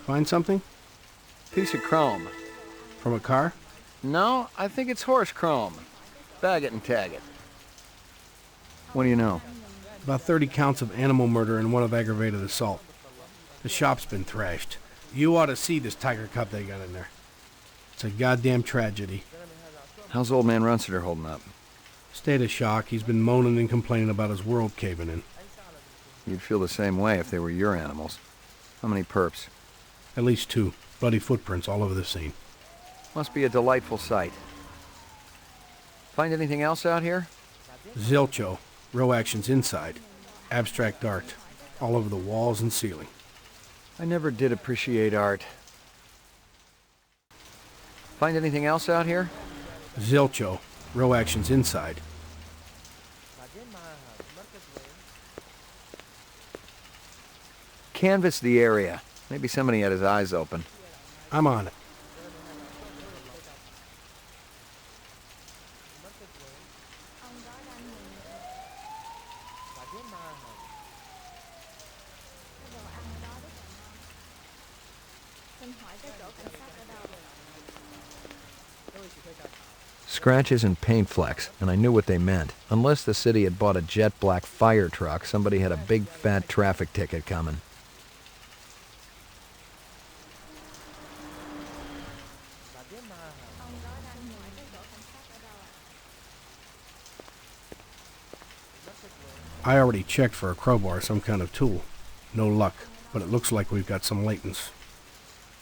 Find something? Piece of chrome. From a car? No, I think it's horse chrome. Bag it and tag it. What do you know? About 30 counts of animal murder and one of aggravated assault. The shop's been thrashed. You ought to see this tiger cub they got in there. It's a goddamn tragedy. How's old man Runsiter holding up? State of shock. He's been moaning and complaining about his world caving in. You'd feel the same way if they were your animals. How many perps? At least 2. Bloody footprints all over the scene. Must be a delightful sight. Find anything else out here? Zilcho. Row actions inside. Abstract art. All over the walls and ceiling. I never did appreciate art. Find anything else out here? Zilcho. Row actions inside. Canvass the area. Maybe somebody had his eyes open. I'm on it. Scratches and paint flecks, and I knew what they meant. Unless the city had bought a jet black fire truck, somebody had a big fat traffic ticket coming. I already checked for a crowbar, some kind of tool. No luck, but it looks like we've got some latents.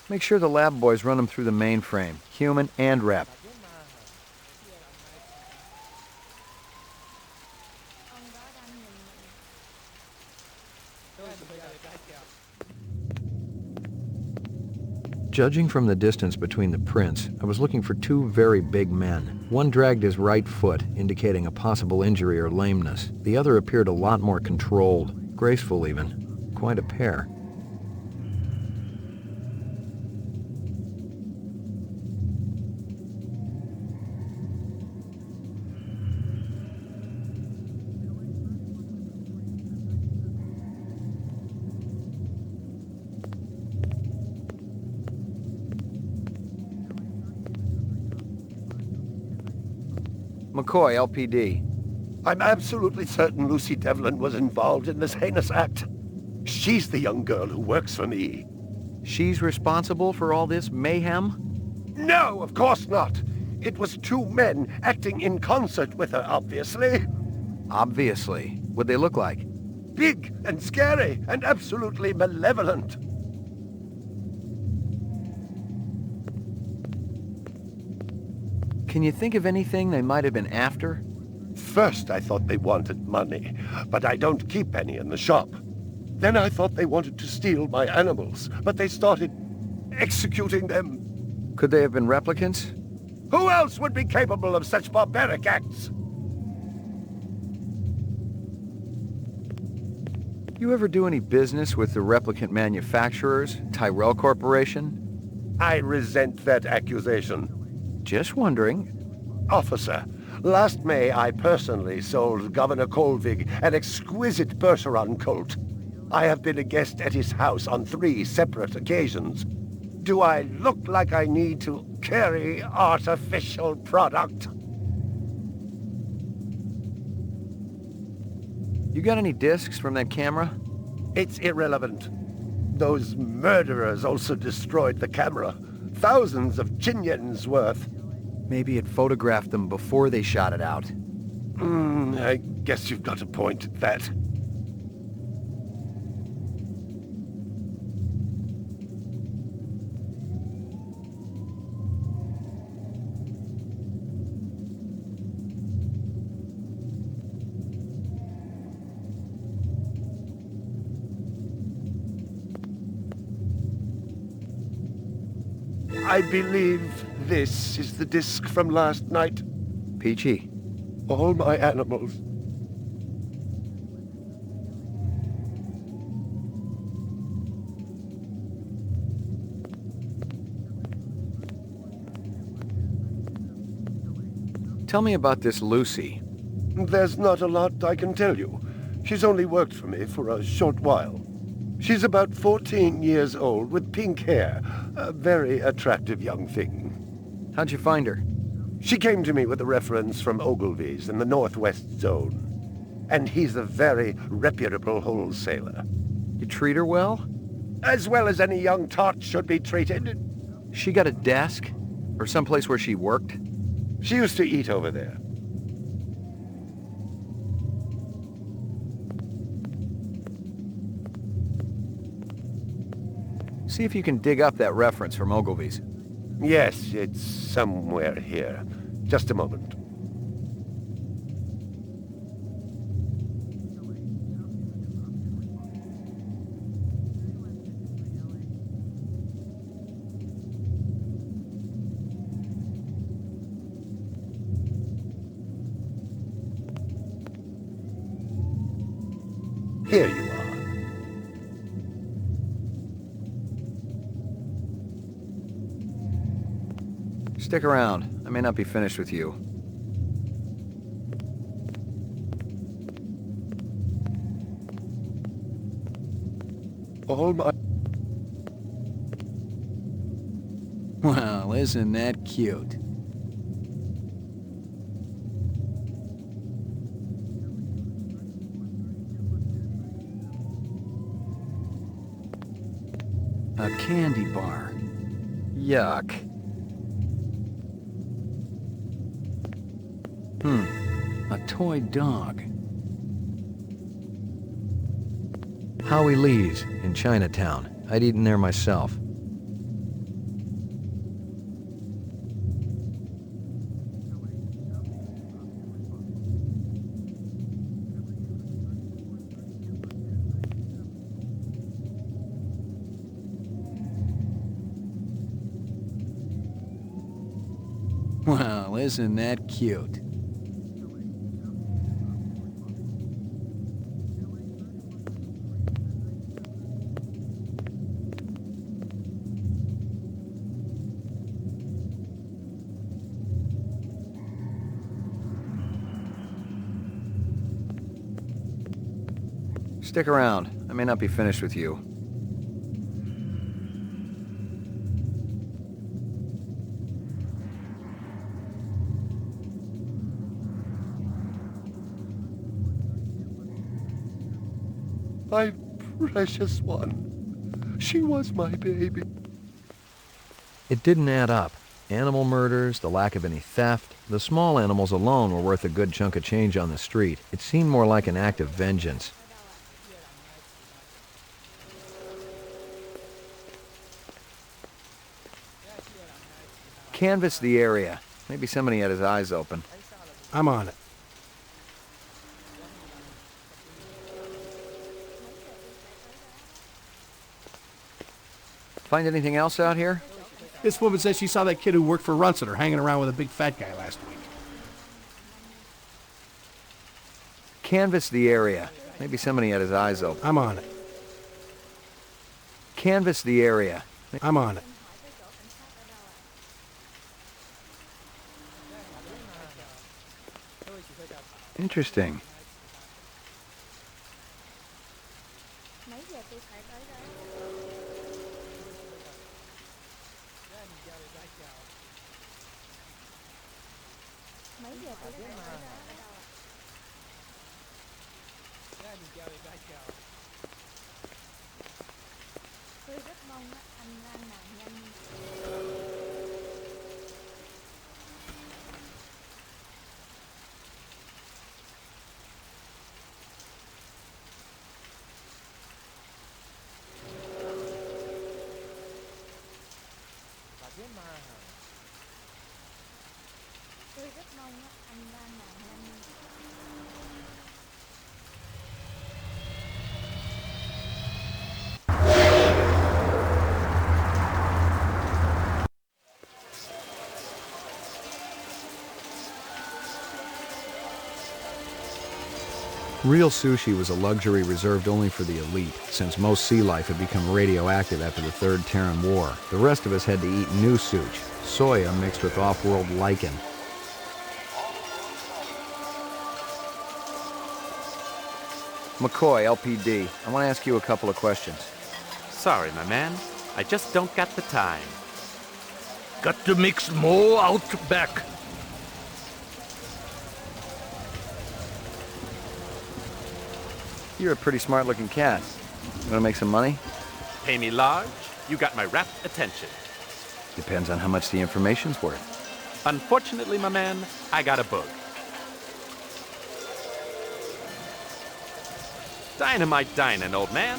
Make sure the lab boys run them through the mainframe, human and rep. Judging from the distance between the prints, I was looking for 2 very big men. One dragged his right foot, indicating a possible injury or lameness. The other appeared a lot more controlled, graceful even. Quite a pair. McCoy, LPD. I'm absolutely certain Lucy Devlin was involved in this heinous act. She's the young girl who works for me. She's responsible for all this mayhem? No, of course not. It was 2 men acting in concert with her, obviously. Obviously. What'd they look like? Big and scary and absolutely malevolent. Can you think of anything they might have been after? First I thought they wanted money, but I don't keep any in the shop. Then I thought they wanted to steal my animals, but they started executing them. Could they have been replicants? Who else would be capable of such barbaric acts? You ever do any business with the replicant manufacturers, Tyrell Corporation? I resent that accusation. Just wondering. Officer, last May I personally sold Governor Colvig an exquisite Bergeron colt. I have been a guest at his house on 3 separate occasions. Do I look like I need to carry artificial product? You got any discs from that camera? It's irrelevant. Those murderers also destroyed the camera. Thousands of Jinyens worth. Maybe it photographed them before they shot it out. I guess you've got a point at that. I believe this is the disc from last night. Peachy. All my animals. Tell me about this Lucy. There's not a lot I can tell you. She's only worked for me for a short while. She's about 14 years old with pink hair. A very attractive young thing. How'd you find her? She came to me with a reference from Ogilvy's in the Northwest Zone. And he's a very reputable wholesaler. You treat her well? As well as any young tot should be treated. She got a desk? Or someplace where she worked? She used to eat over there. See if you can dig up that reference from Ogilvy's. Yes, it's somewhere here. Just a moment. Here you are. Stick around. I may not be finished with you. All my... Well, isn't that cute? A candy bar. Yuck. A toy dog. Howie Lee's in Chinatown. I'd eaten there myself. Well, isn't that cute? Stick around. I may not be finished with you. My precious one. She was my baby. It didn't add up. Animal murders, the lack of any theft, the small animals alone were worth a good chunk of change on the street. It seemed more like an act of vengeance. Canvass the area. Maybe somebody had his eyes open. I'm on it. Find anything else out here? This woman says she saw that kid who worked for Runciter hanging around with a big fat guy last week. Canvass the area. Maybe somebody had his eyes open. I'm on it. Canvass the area. I'm on it. Interesting. Real sushi was a luxury reserved only for the elite, since most sea life had become radioactive after the Third Terran War. The rest of us had to eat new sushi, soya mixed with off-world lichen. McCoy, LPD, I want to ask you a couple of questions. Sorry, my man. I just don't got the time. Got to mix more out back. You're a pretty smart-looking cat. Want to make some money? Pay me large, you got my rapt attention. Depends on how much the information's worth. Unfortunately, my man, I got a bug. Dynamite dining, old man.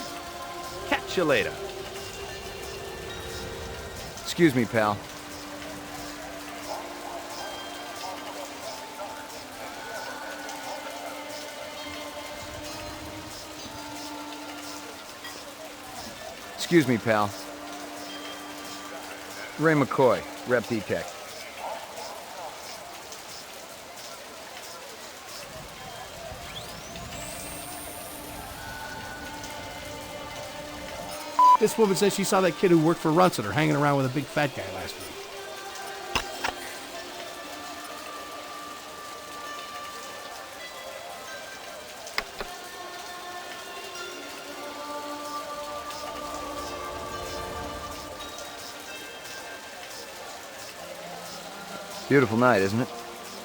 Catch you later. Excuse me, pal. Excuse me, pal. Ray McCoy, Rep Detect. This woman says she saw that kid who worked for Runciter hanging around with a big fat guy last week. Beautiful night, isn't it?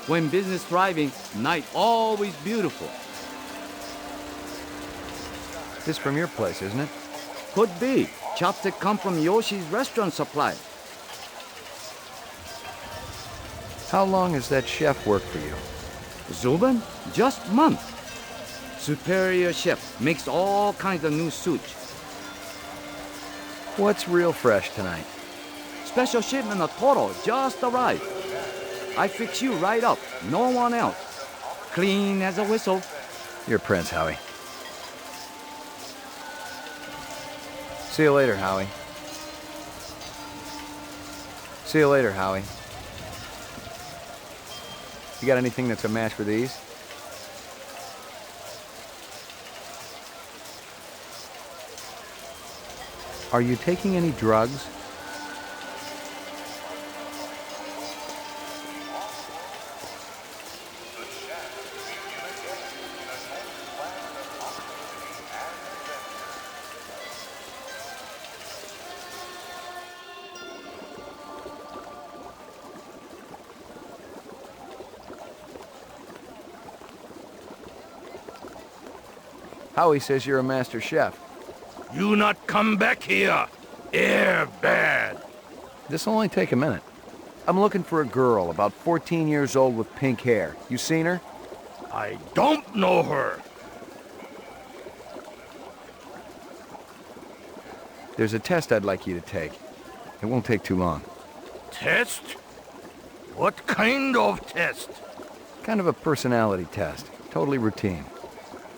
When business thriving, night always beautiful. This from your place, isn't it? Could be. Chopstick come from Yoshi's restaurant supply. How long has that chef worked for you? Zubin? Just month. Superior chef makes all kinds of new sushi. What's real fresh tonight? Special shipment of Toro just arrived. I fix you right up. No one else. Clean as a whistle. You're Prince, Howie. See you later, Howie. See you later, Howie. You got anything that's a match for these? Are you taking any drugs? Howie says you're a master chef. You not come back here. Air bad. This'll only take a minute. I'm looking for a girl about 14 years old with pink hair. You seen her? I don't know her. There's a test I'd like you to take. It won't take too long. Test? What kind of test? Kind of a personality test. Totally routine.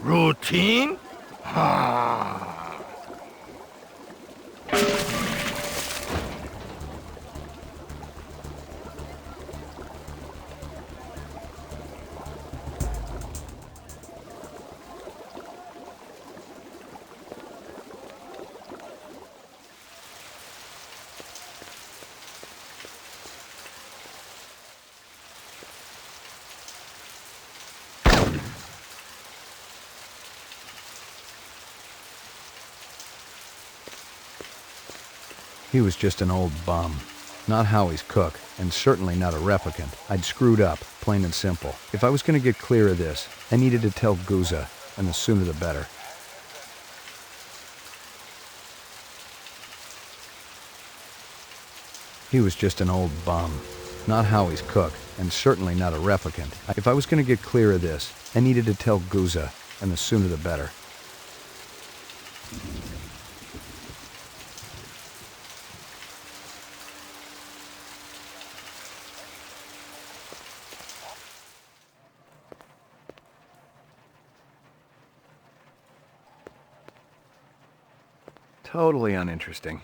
Routine? Ah. He was just an old bum. Not Howie's cook, and certainly not a replicant. I'd screwed up, plain and simple. If I was going to get clear of this, I needed to tell Guza, and the sooner the better. He was just an old bum. Not Howie's cook, and certainly not a replicant. If I was going to get clear of this, I needed to tell Guza, and the sooner the better. Totally uninteresting.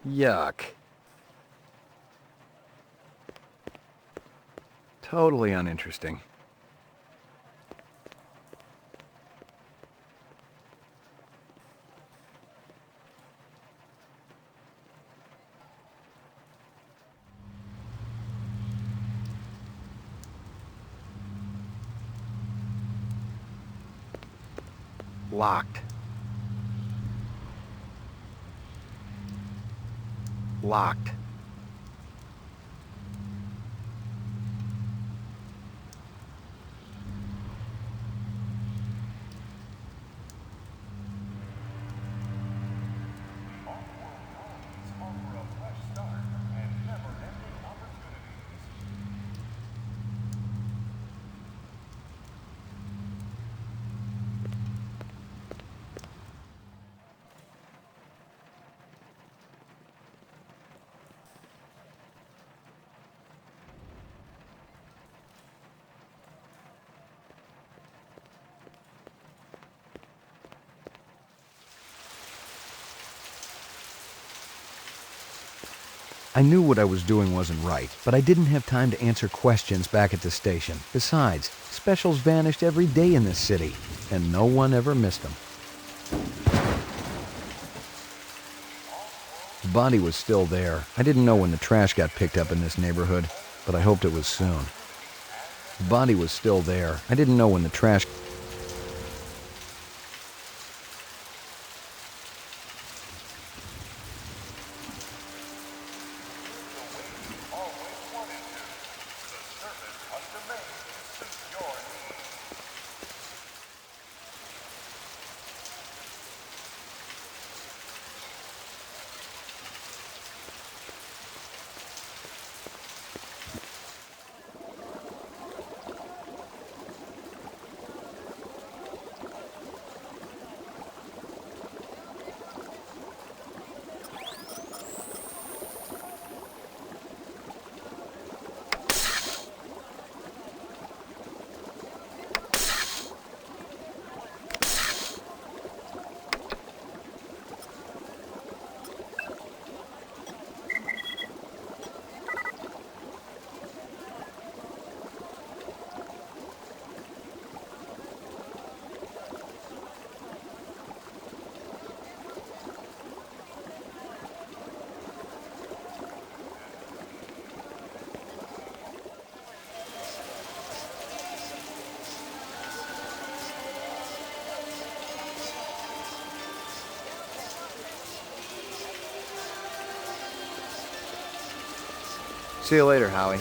Yuck. Totally uninteresting. Locked. Locked. I knew what I was doing wasn't right, but I didn't have time to answer questions back at the station. Besides, specials vanished every day in this city, and no one ever missed them. The body was still there. I didn't know when the trash got picked up in this neighborhood, but I hoped it was soon. The body was still there. I didn't know when the trash... See you later, Howie.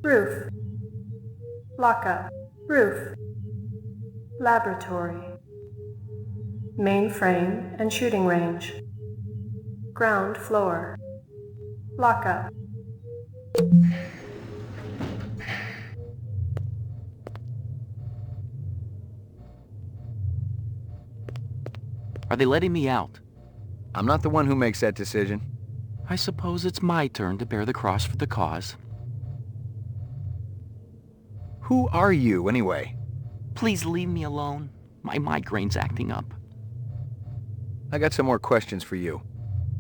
Roof. Lockup. Roof. Laboratory. Mainframe and shooting range. Ground floor. Lockup. Are they letting me out? I'm not the one who makes that decision. I suppose it's my turn to bear the cross for the cause. Who are you, anyway? Please leave me alone. My migraine's acting up. I got some more questions for you.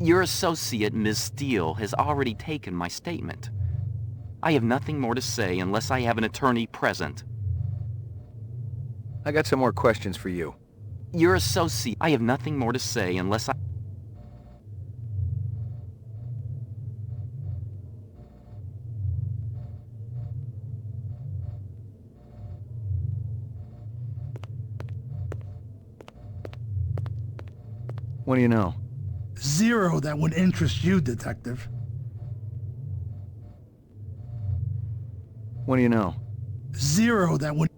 Your associate, Ms. Steele, has already taken my statement. I have nothing more to say unless I have an attorney present. I got some more questions for you. Your associate... I have nothing more to say unless I... What do you know? Zero that would interest you, Detective. What do you know? Zero that would...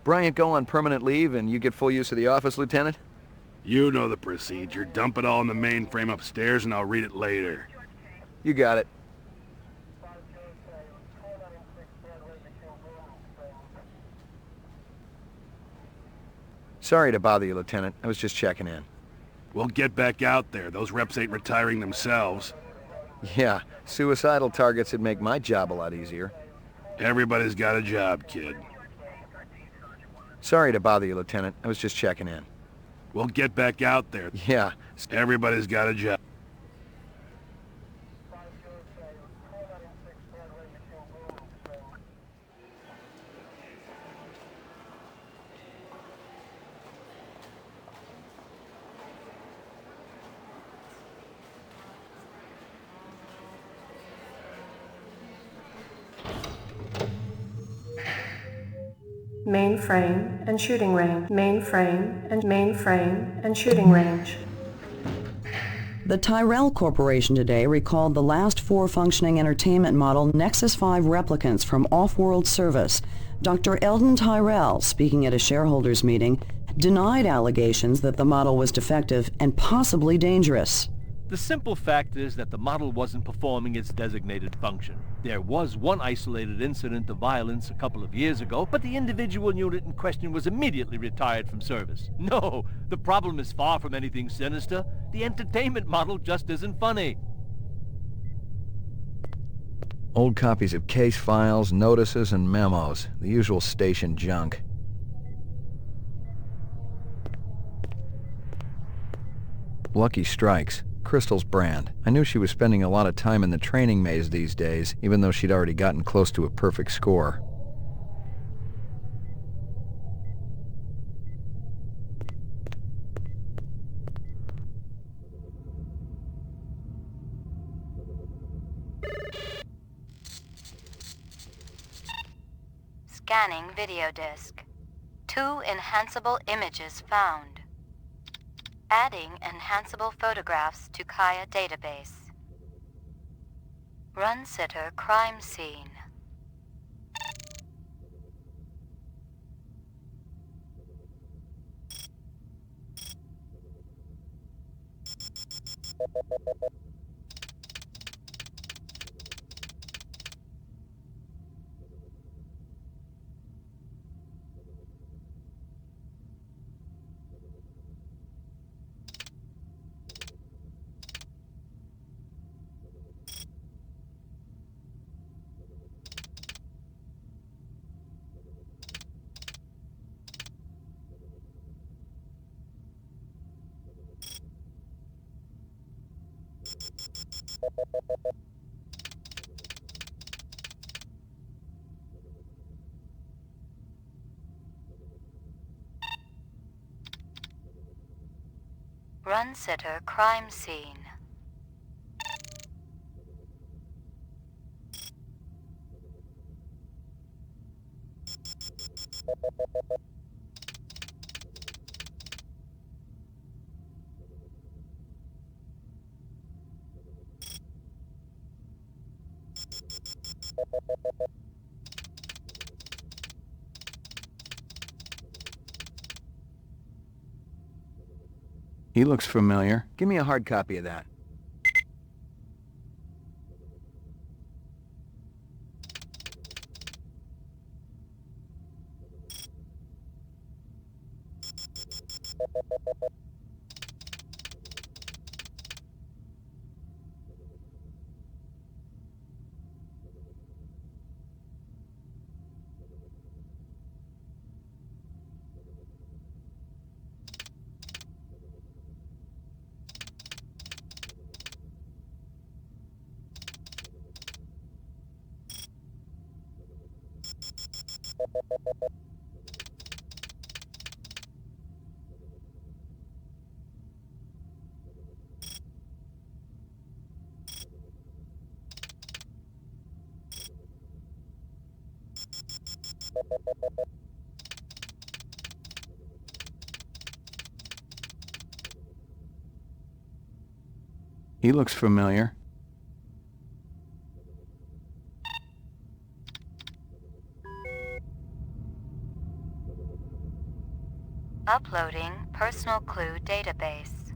Bryant go on permanent leave and you get full use of the office, Lieutenant? You know the procedure. Dump it all in the mainframe upstairs and I'll read it later. You got it. Sorry to bother you, Lieutenant. I was just checking in. We'll get back out there. Those reps ain't retiring themselves. Yeah, suicidal targets would make my job a lot easier. Everybody's got a job, kid. Sorry to bother you, Lieutenant. I was just checking in. We'll get back out there. Yeah. Everybody's got a job. Mainframe and shooting range. Mainframe and shooting range. The Tyrell Corporation today recalled the last 4 functioning entertainment model Nexus 5 replicants from off-world service. Dr. Eldon Tyrell, speaking at a shareholders meeting, denied allegations that the model was defective and possibly dangerous. The simple fact is that the model wasn't performing its designated function. There was one isolated incident of violence a couple of years ago, but the individual unit in question was immediately retired from service. No, the problem is far from anything sinister. The entertainment model just isn't funny. Old copies of case files, notices, and memos. The usual station junk. Lucky Strikes. Crystal's brand. I knew she was spending a lot of time in the training maze these days, even though she'd already gotten close to a perfect score. Scanning video disk. 2 enhanceable images found. Adding enhanceable photographs to Kaya database. Run sitter crime scene. Run sitter crime scene. He looks familiar. Give me a hard copy of that. He looks familiar. Uploading personal clue database.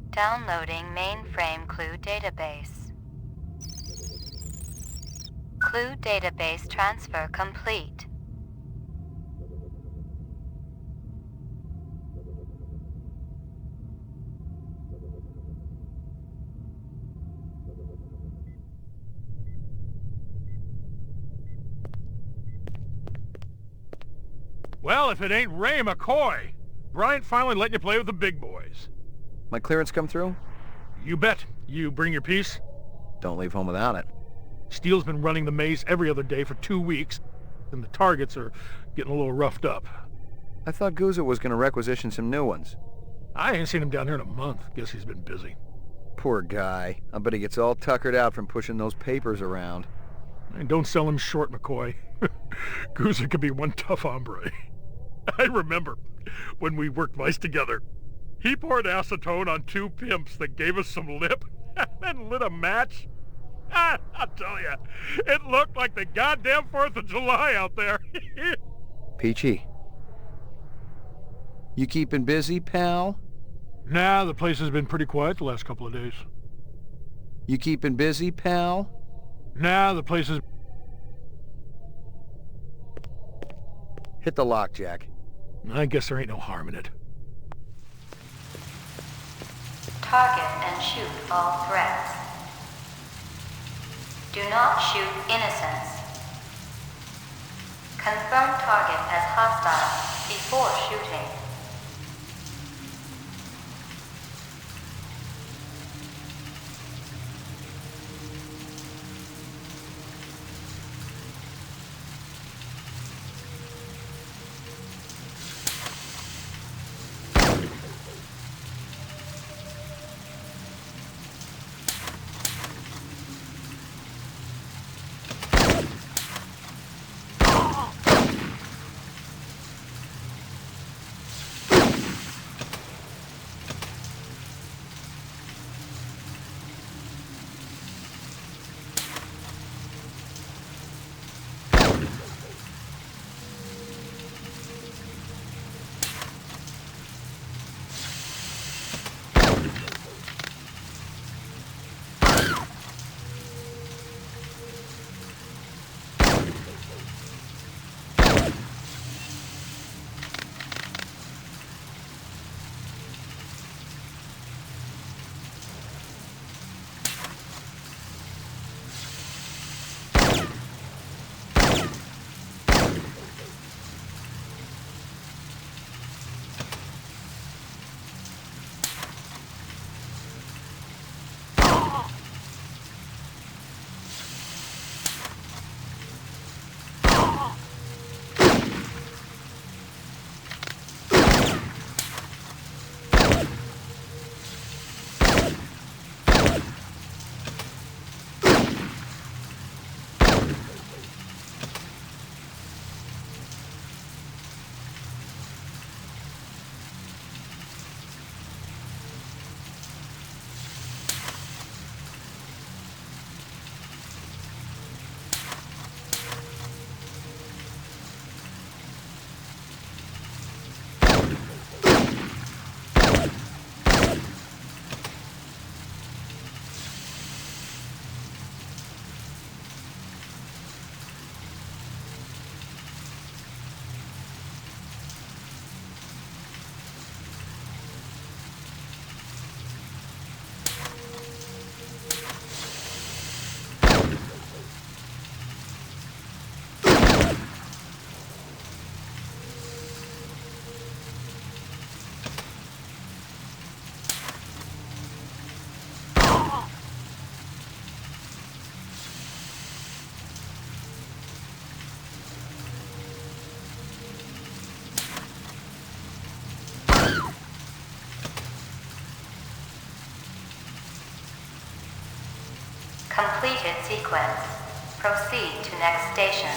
Downloading mainframe clue database. Clue database transfer complete. Well, if it ain't Ray McCoy. Bryant finally letting you play with the big boys. My clearance come through? You bet. You bring your piece? Don't leave home without it. Steele's been running the maze every other day for 2 weeks, and the targets are getting a little roughed up. I thought Guza was going to requisition some new ones. I ain't seen him down here in a month. Guess he's been busy. Poor guy. I bet he gets all tuckered out from pushing those papers around. And don't sell him short, McCoy. Guza could be one tough hombre. I remember when we worked mice together. He poured acetone on 2 pimps that gave us some lip and lit a match. I'll tell you, it looked like the goddamn 4th of July out there. Peachy. You keeping busy, pal? Nah, the place has been pretty quiet the last couple of days. You keeping busy, pal? Nah, the place is... Hit the lock, Jack. I guess there ain't no harm in it. Target and shoot all threats. Do not shoot innocents. Confirm target as hostile before shooting. Completed sequence. Proceed to next station.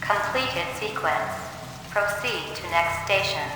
Completed sequence. Proceed to next station.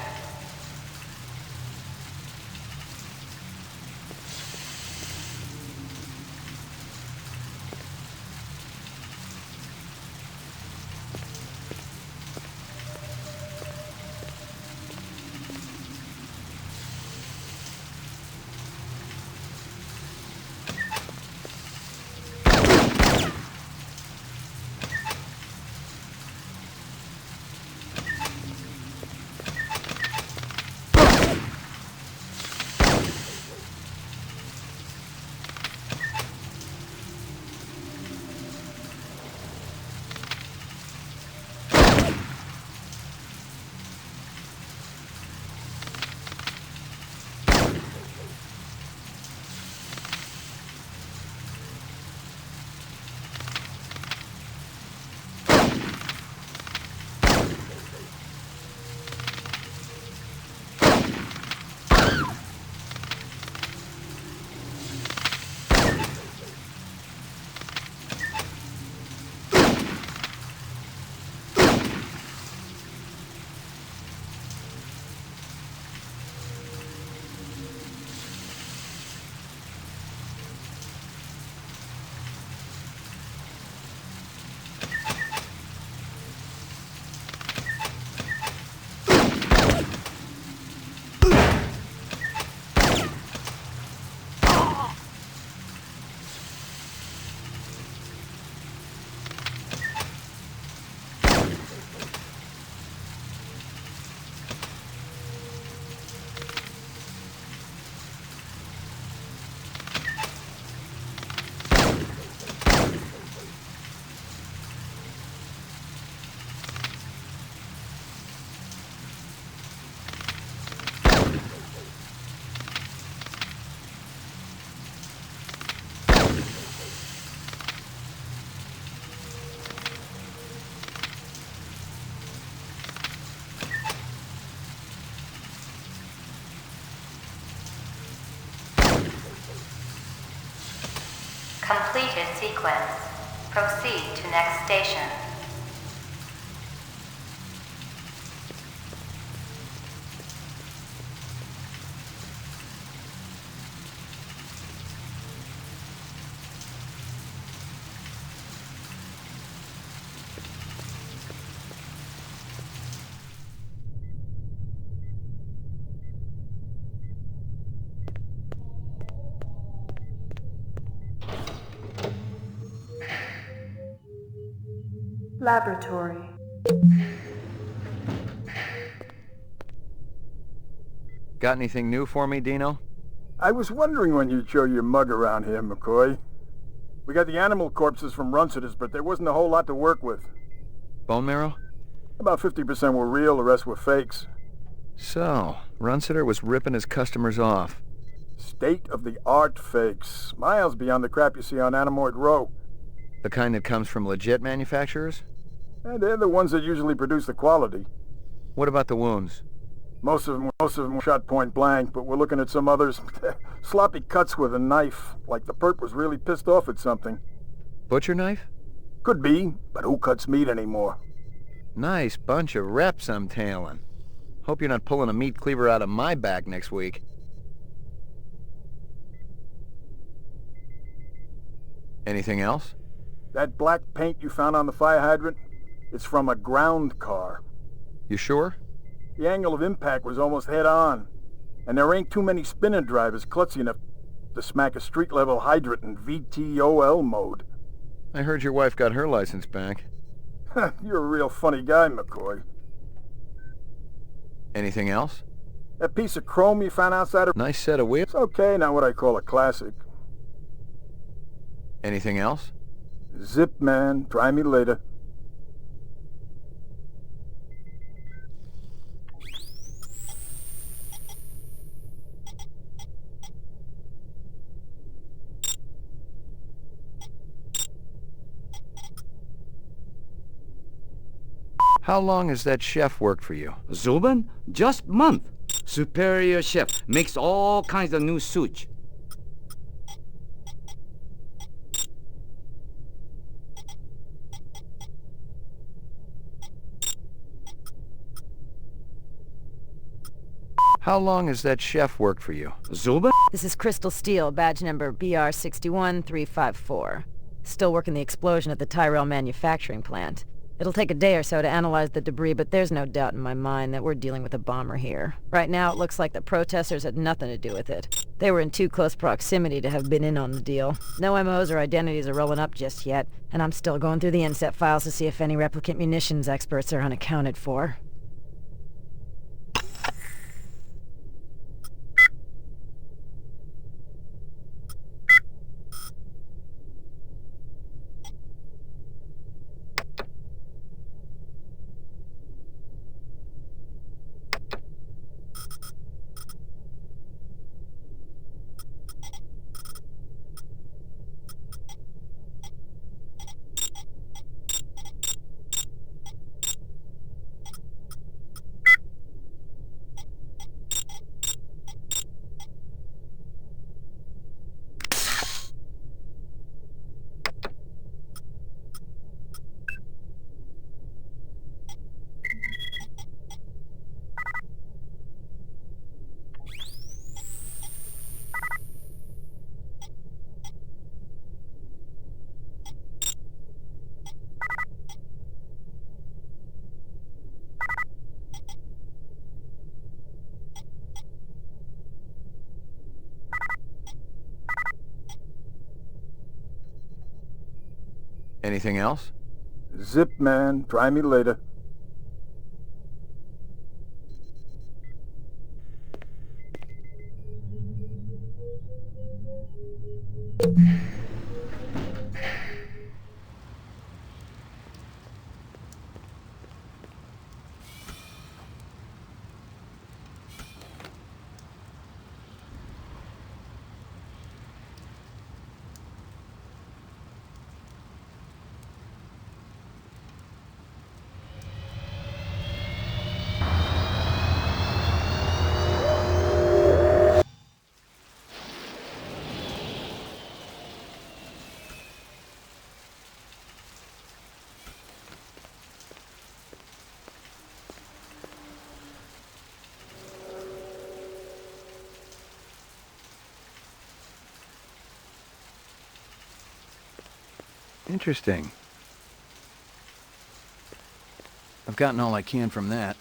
Completed sequence. Proceed to next station. Laboratory. Got anything new for me, Dino? I was wondering when you'd show your mug around here, McCoy. We got the animal corpses from Runcitus, but there wasn't a whole lot to work with. Bone marrow? About 50% were real, the rest were fakes. So, Runciter was ripping his customers off. State-of-the-art fakes. Miles beyond the crap you see on Animoid Row. The kind that comes from legit manufacturers? And they're the ones that usually produce the quality. What about the wounds? Most of them were shot point blank, but we're looking at some others. Sloppy cuts with a knife, like the perp was really pissed off at something. Butcher knife? Could be, but who cuts meat anymore? Nice bunch of reps I'm tailing. Hope you're not pulling a meat cleaver out of my back next week. Anything else? That black paint you found on the fire hydrant? It's from a ground car. You sure? The angle of impact was almost head-on. And there ain't too many spinning drivers klutzy enough to smack a street-level hydrant in VTOL mode. I heard your wife got her license back. You're a real funny guy, McCoy. Anything else? That piece of chrome you found outside of... Nice set of wheels. It's okay, not what I call a classic. Anything else? Zip, man. Try me later. How long has that chef worked for you? Zubin? Just month. Superior chef. Makes all kinds of new sushi. How long has that chef worked for you? Zuba? This is Crystal Steel, badge number BR61354. Still working the explosion at the Tyrell manufacturing plant. It'll take a day or so to analyze the debris, but there's no doubt in my mind that we're dealing with a bomber here. Right now, it looks like the protesters had nothing to do with it. They were in too close proximity to have been in on the deal. No MOs or identities are rolling up just yet, and I'm still going through the inset files to see if any replicant munitions experts are unaccounted for. Anything else? Zip, man. Try me later. Interesting. I've gotten all I can from that.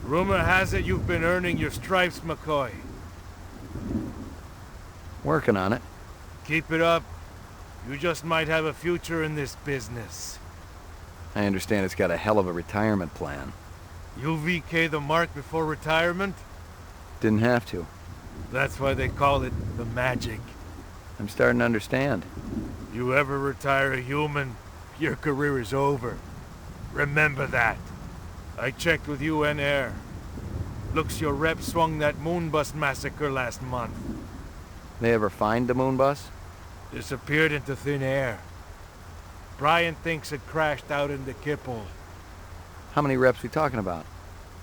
Rumor has it you've been earning your stripes, McCoy. Working on it. Keep it up. You just might have a future in this business. I understand it's got a hell of a retirement plan. You VK the mark before retirement? Didn't have to. That's why they call it the magic. I'm starting to understand. You ever retire a human, your career is over. Remember that. I checked with UN Air. Looks your rep swung that moonbus massacre last month. They ever find the moonbus? Disappeared into thin air. Brian thinks it crashed out into Kipple. How many reps we talking about?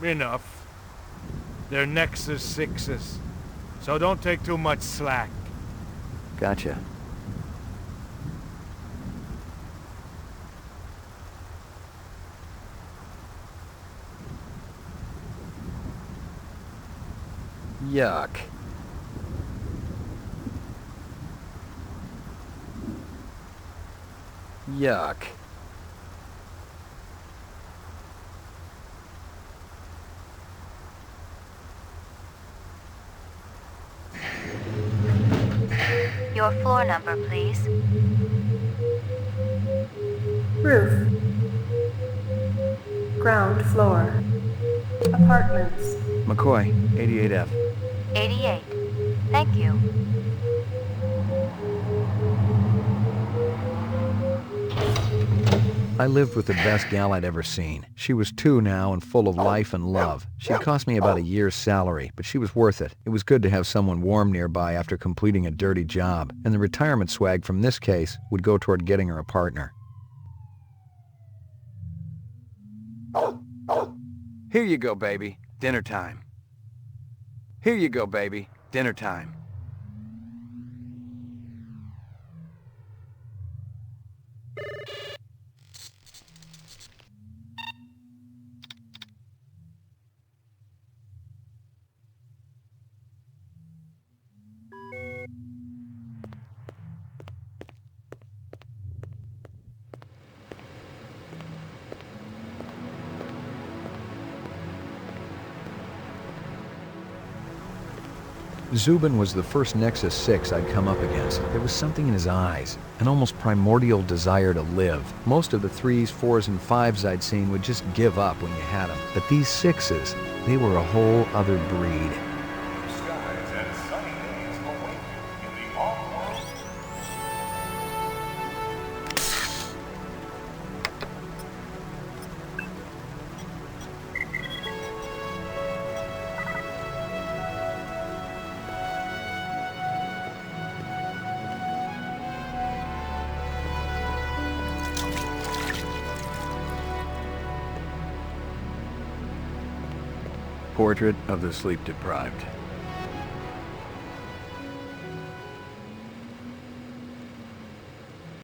Enough. They're Nexus 6s, so don't take too much slack. Gotcha. Yuck. Yuck. Your floor number, please. Roof. Ground floor. Apartments. McCoy, 88F. 88. Thank you. I lived with the best gal I'd ever seen. She was 2 now and full of life and love. She'd cost me about a year's salary, but she was worth it. It was good to have someone warm nearby after completing a dirty job, and the retirement swag from this case would go toward getting her a partner. Here you go, baby. Dinner time. Here you go, baby. Dinner time. Zubin was the first Nexus 6 I'd come up against. There was something in his eyes, an almost primordial desire to live. Most of the 3s, 4s, and 5s I'd seen would just give up when you had them. But these 6s, they were a whole other breed. Portrait of the sleep-deprived.